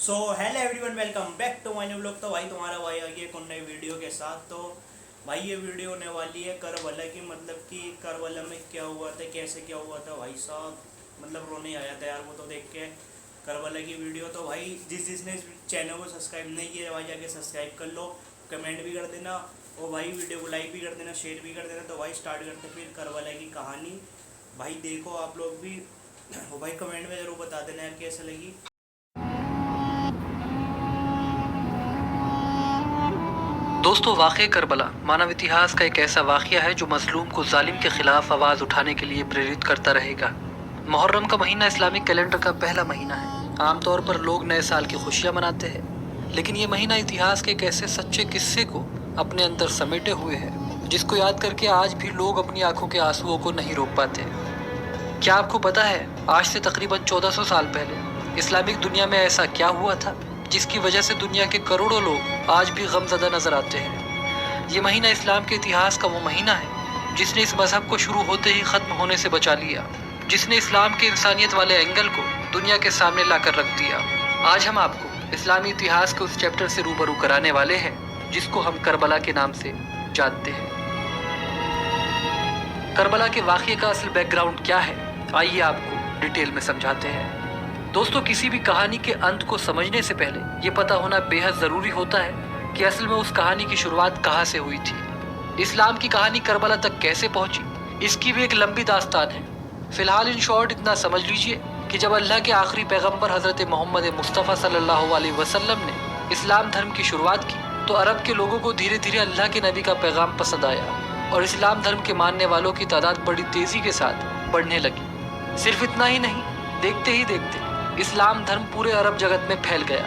So hello everyone, welcome back to my new blog. तो भाई तुम्हारा भाई आ गया एक नई वीडियो के साथ। तो भाई ये वीडियो होने वाली है करबला की, मतलब कि करबला में क्या हुआ था, कैसे क्या हुआ था। भाई साहब मतलब रोने आया था यार वो तो देख के करबला की वीडियो। तो भाई जिसने इस चैनल को सब्सक्राइब नहीं किया भाई जाके सब्सक्राइब कर लो, कमेंट भी कर देना और भाई वीडियो को लाइक भी कर देना, शेयर भी कर देना। तो भाई स्टार्ट करते फिर करबला की कहानी। भाई देखो आप लोग भी और भाई कमेंट में ज़रूर बता देना यार कैसे लगी। दोस्तों, वाक़या करबला मानव इतिहास का एक ऐसा वाक़या है जो मज़लूम को जालिम के ख़िलाफ़ आवाज़ उठाने के लिए प्रेरित करता रहेगा। मुहर्रम का महीना इस्लामिक कैलेंडर का पहला महीना है। आमतौर पर लोग नए साल की खुशियाँ मनाते हैं, लेकिन ये महीना इतिहास के एक ऐसे सच्चे किस्से को अपने अंदर समेटे हुए है जिसको याद करके आज भी लोग अपनी आंखों के आंसुओं को नहीं रोक पाते। क्या आपको पता है, आज से तकरीबन 1400 साल पहले इस्लामिक दुनिया में ऐसा क्या हुआ था जिसकी वजह से दुनिया के करोड़ों लोग आज भी गमज़दा नजर आते हैं। ये महीना इस्लाम के इतिहास का वो महीना है जिसने इस मजहब को शुरू होते ही ख़त्म होने से बचा लिया, जिसने इस्लाम के इंसानियत वाले एंगल को दुनिया के सामने लाकर रख दिया। आज हम आपको इस्लामी इतिहास के उस चैप्टर से रूबरू कराने वाले हैं जिसको हम करबला के नाम से जानते हैं। करबला के वाक़ये का असल बैकग्राउंड क्या है, आइए आपको डिटेल में समझाते हैं। दोस्तों, किसी भी कहानी के अंत को समझने से पहले ये पता होना बेहद ज़रूरी होता है कि असल में उस कहानी की शुरुआत कहाँ से हुई थी। इस्लाम की कहानी करबला तक कैसे पहुंची, इसकी भी एक लंबी दास्तान है। फ़िलहाल इन शॉर्ट इतना समझ लीजिए कि जब अल्लाह के आखिरी पैगंबर हज़रत मोहम्मद मुस्तफ़ा सल्लल्लाहु अलैहि वसल्लम ने इस्लाम धर्म की शुरुआत की तो अरब के लोगों को धीरे धीरे अल्लाह के नबी का पैगाम पसंद आया और इस्लाम धर्म के मानने वालों की तादाद बड़ी तेज़ी के साथ बढ़ने लगी। सिर्फ इतना ही नहीं, देखते ही देखते इस्लाम धर्म पूरे अरब जगत में फैल गया।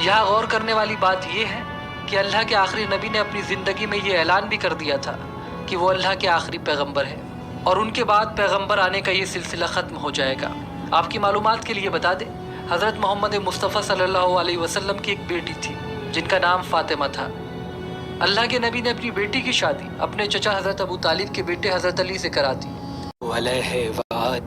यहाँ गौर करने वाली बात यह है कि अल्लाह के आखिरी नबी ने अपनी ज़िंदगी में ये ऐलान भी कर दिया था कि वो अल्लाह के आखिरी पैगंबर है और उनके बाद पैगंबर आने का ये सिलसिला ख़त्म हो जाएगा। आपकी मालूमात के लिए बता दें, हज़रत मोहम्मद मुस्तफ़ा सल्लल्लाहु अलैहि वसल्लम की एक बेटी थी जिनका नाम फ़ातिमा था। अल्लाह के नबी ने अपनी बेटी की शादी अपने चचा हज़रत अबू तालिब के बेटे हज़रत अली से करा दी।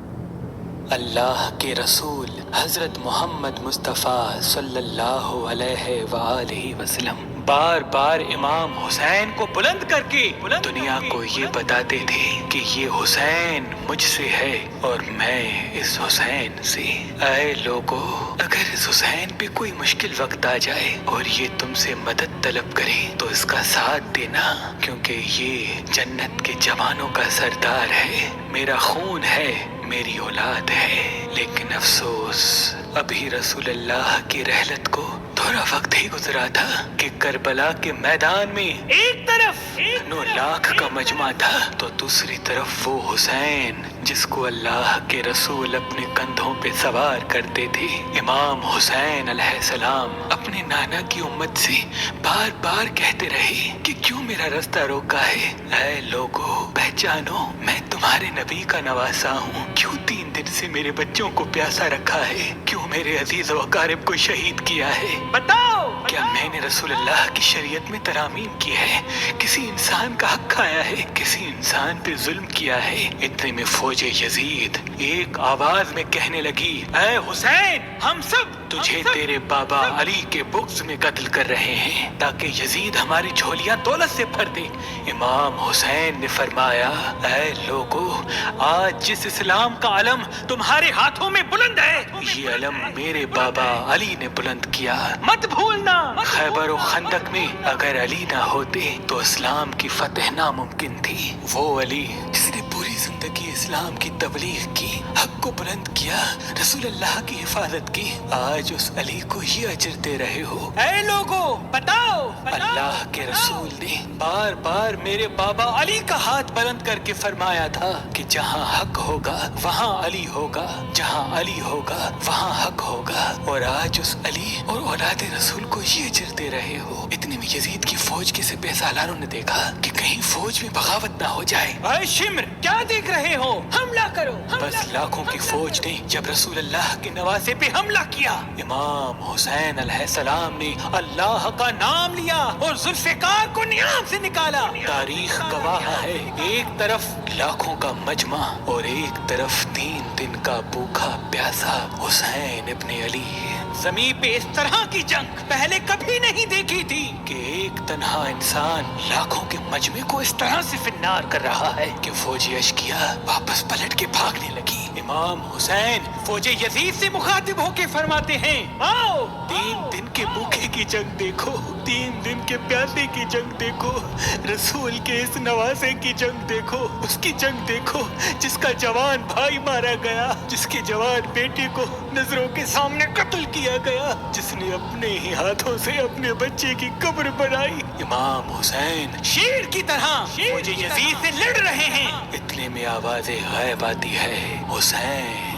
अल्लाह के रसूल हज़रत मोहम्मद मुस्तफ़ा सल्लल्लाहु अलैहि वसल्लम बार बार इमाम हुसैन को बुलंद करके दुनिया को ये बताते थे कि ये हुसैन मुझसे है और मैं इस हुसैन से। ऐ लोगो, अगर इस हुसैन पे कोई मुश्किल वक्त आ जाए और ये तुमसे मदद तलब करे तो इसका साथ देना, क्योंकि ये जन्नत के जवानों का सरदार है, मेरा खून है, मेरी औलाद है। लेकिन अफसोस, अभी रसूलुल्लाह की रहलत को थोड़ा वक्त ही गुजरा था कि करबला के मैदान में एक तरफ 9 लाख का मजमा था तो दूसरी तरफ वो हुसैन जिसको अल्लाह के रसूल अपने कंधों पे सवार करते थे। इमाम हुसैन अलैहिस्सलाम अपने नाना की उम्मत से बार बार कहते रहे कि क्यों मेरा रास्ता रोका है। ऐ लोगो, पहचानो, मैं तुम्हारे नबी का नवासा हूँ। क्यों 3 दिन से मेरे बच्चों को प्यासा रखा है, क्यों मेरे अजीज व अकारिब को शहीद किया है। बताओ, क्या मैंने रसूलुल्लाह की शरीयत में तरामीम की है, किसी इंसान का हक खाया है, किसी इंसान पे जुल्म किया है। इतने में फौजे यजीद एक आवाज में कहने लगी, ऐ हुसैन, हम सब तुझे तेरे बाबा अली के बुग़्ज़ में कत्ल कर रहे हैं ताकि यजीद हमारी झोलियां दौलत से भर दे। इमाम हुसैन ने फरमाया, ऐ लोगो, आज जिस इस्लाम का अलम तुम्हारे हाथों में बुलंद है, ये अलम मेरे बाबा अली ने बुलंद किया। मत भूलना, खैबर और खंदक में अगर अली ना होते तो इस्लाम की फतह नामुमकिन थी। वो अली जिसने पूरी जिंदगी इस्लाम की तबलीग की, हक को बुलंद किया, रसूलुल्लाह की हिफाजत की, आज उस अली को ही अजर दे रहे हो। ऐ लोगो, बताओ, अल्लाह के रसूल ने बार बार मेरे बाबा अली का हाथ बुलंद करके फरमाया था कि जहाँ हक होगा वहाँ अली होगा, जहाँ अली होगा वहाँ हक होगा, और आज उस अली और औलाद रसूल को ये अजर दे रहे हो। इतने में यजीद की फौज के सिपह सालारों ने देखा कि कहीं फौज में बगावत ना हो जाए। ऐ शिम्र, क्या देख रहे हो, हमला करो। बस लाखों की फौज ने जब रसूलुल्लाह के नवासे पे हमला किया, इमाम हुसैन अलैहिस्सलाम ने अल्लाह का नाम लिया और जुल्फ़िकार को नियाम से निकाला। तारीख गवाह है, एक तरफ लाखों का मजमा और एक तरफ 3 दिन का भूखा प्यासा हुसैन इब्ने अली। زمین پہ اس طرح کی جنگ پہلے کبھی نہیں دیکھی تھی کہ ایک تنہا انسان لاکھوں کے مجمع کو اس طرح سے فنار کر رہا ہے کہ فوجی اشکیا واپس پلٹ کے بھاگنے لگی۔ امام حسین فوج یزید سے مخاطب ہو کے فرماتے ہیں، آؤ 3 دن کے بھوکے کی جنگ دیکھو، 3 دن کے پیاسے کی جنگ دیکھو، رسول کے اس نواسے کی جنگ دیکھو، اس کی جنگ دیکھو جس کا جوان بھائی مارا گیا، جس کے جوان بیٹے کو نظروں کے سامنے قتل کیا گیا، جس نے اپنے ہی ہاتھوں سے اپنے بچے کی قبر بنائی۔ امام حسین شیر کی طرح فوج یزید سے لڑ رہے ہیں، اتنے میں آواز غائب آتی ہے، حسین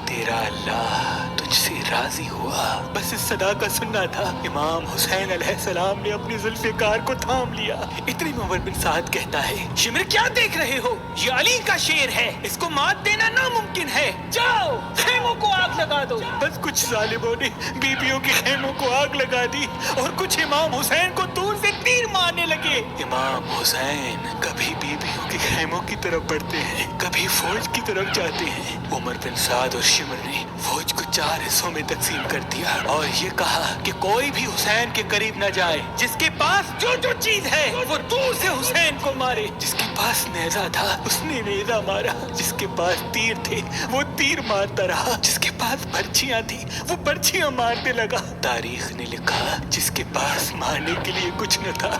تیرا اللہ تجھ سے راضی ہوا۔ بس اس صدا کا سننا تھا، امام حسین علیہ السلام نے اپنی ذوالفقار کو تھام لیا۔ اتنی میں عمر بن سعد کہتا ہے، شمر کیا دیکھ رہے ہو، یہ علی کا شیر ہے، اس کو مات دینا ناممکن ہے، جاؤ خیموں کو آگ لگا دو۔ بس کچھ ظالموں نے بیبیوں کے خیموں کو آگ لگا دی اور کچھ امام حسین کو دور سے تیر مارنے لگے۔ امام حسین کبھی بیبیوں کے خیموں کی طرف بڑھتے ہیں، کبھی فوج کی طرف جاتے ہیں۔ عمر بن سعد اور شمر نے فوج کو 4 حصوں میں تقسیم کر دیا اور یہ کہا کہ کوئی بھی حسین کے قریب نہ جائے، جس کے پاس جو چیز ہے وہ دور سے حسین کو مارے، جس کے پاس نیزہ تھا اس نے نیزہ مارا، جس کے پاس تیر تھے وہ تیر مارتا رہا، جس کے پاس برچیاں تھی وہ برچیاں مارنے لگا۔ تاریخ نے لکھا جس کے پاس مارنے کے لیے کچھ نہ تھا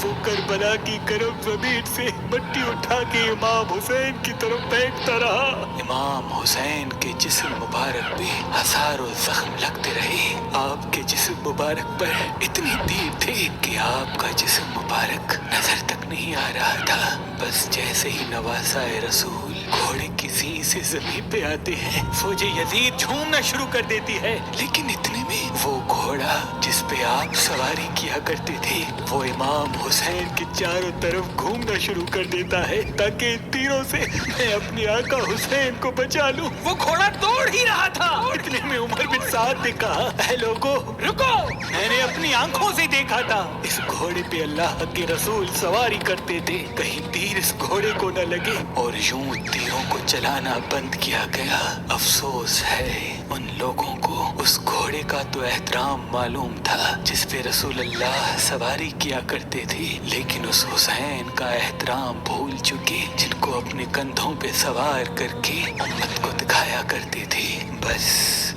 وہ کربلا کی گرم زمین سے مٹی اٹھا کے امام حسین کی طرف پھینکتا رہا۔ امام حسین کے جسم مبارک پہ ہزاروں زخم لگتے رہے، آپ کے جسم مبارک پر اتنی تیر تھی کہ آپ کا جسم مبارک نظر تک نہیں آ رہا تھا۔ بس جیسے ہی نواسا رسول گھوڑے کی زین سے زمین پہ آتے ہیں، فوج یزید جھومنا شروع کر دیتی ہے، لیکن اتنے میں وہ گھوڑا جس پہ آپ سواری کیا کرتے تھے وہ امام حسین کے چاروں طرف گھومنا شروع کر دیتا ہے تاکہ ان تیروں سے میں اپنے آقا حسین کو بچا لوں۔ وہ گھوڑا دوڑ ہی رہا تھا، اتنے میں عمر بن سعد نے کہا، اے لوگو رکو، میں نے اپنی آنکھوں سے دیکھا تھا اس گھوڑے پہ اللہ کے رسول سواری کرتے تھے، کہیں تیر اس گھوڑے کو نہ لگے اور یوں تیروں کو چلانا بند کیا گیا۔ افسوس ہے ان لوگوں کو اس گھوڑے کا تو احترام معلوم تھا جس پہ رسول اللہ سواری کیا کرتے تھے، لیکن اس حسین کا احترام بھول چکے جن کو اپنے کندھوں پہ سوار کر کے امت کو دکھایا کرتے تھے۔ بس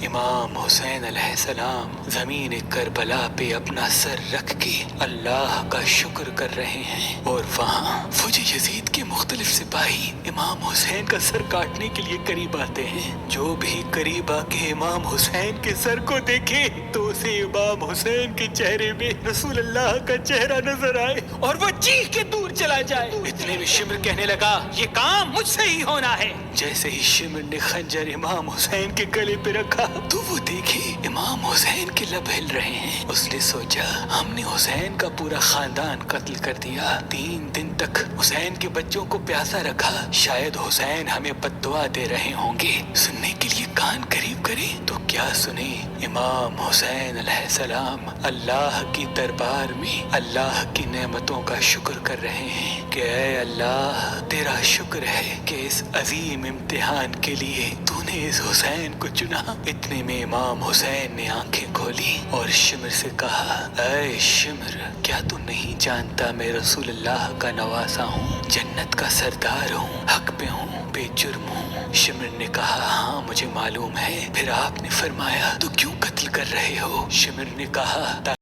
امام حسین علیہ السلام زمین کربلا پہ اپنا سر رکھ کے اللہ کا شکر کر رہے ہیں اور وہاں فوج یزید کے مختلف سپاہی امام حسین کا سر کاٹنے کے لیے قریب آتے ہیں۔ جو بھی قریب آ کے امام حسین کے سر کو دیکھے تو اسے امام حسین کے چہرے میں رسول اللہ کا چہرہ نظر آئے اور وہ چیخ کے دور چلا جائے۔ اتنے میں شمر کہنے لگا، یہ کام مجھ سے ہی ہونا ہے۔ جیسے ہی شمر نے خنجر امام حسین کے گلے پہ رکھا تو وہ دیکھے امام حسین کے لب ہل رہے ہیں۔ اس نے سوچا ہم نے حسین کا پورا خاندان قتل کر دیا، 3 دن تک حسین کے بچوں کو پیاسا رکھا، شاید حسین ہمیں بد دعا دے رہے ہوں گے، سننے کے لیے کان قریب کرے تو کیا سنے۔ امام حسین علیہ السلام اللہ کی دربار میں اللہ کی نعمتوں کا شکر کر رہے ہیں کہ اے اللہ تیرا شکر ہے کہ اس عظیم امتحان کے لیے تو نے اس حسین کو چنا۔ اتنے میں امام حسین نے آنکھیں کھولی اور شمر سے کہا، اے شمر کیا تو نہیں جانتا میں رسول اللہ کا نواسا ہوں، جنت کا سردار ہوں، حق پہ ہوں، بے جرم ہوں۔ شمر نے کہا، ہاں مجھے معلوم ہے۔ پھر آپ نے فرمایا تو کیوں قتل کر رہے ہو؟ شمر نے کہا،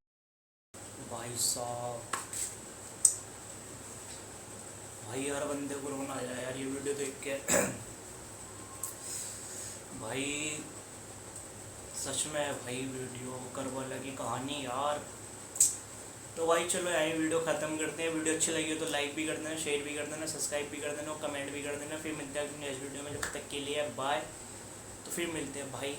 بھائی صاحب، بھائی ہر بندے کو رونا آ جائے یار یہ ویڈیو دیکھ کے۔ بھائی سچ میں بھائی ویڈیو کربلا کی کہانی یار۔ تو بھائی چلو یہیں ویڈیو ختم کرتے ہیں۔ ویڈیو اچھی لگی ہو تو لائک بھی کر دینا، شیئر بھی کر دینا، سبسکرائب بھی کر دینا اور کمنٹ بھی کر دینا۔ پھر ملتے ہیں نیکسٹ ویڈیو میں، جب تک کے لیے بائے۔ تو پھر ملتے ہیں بھائی۔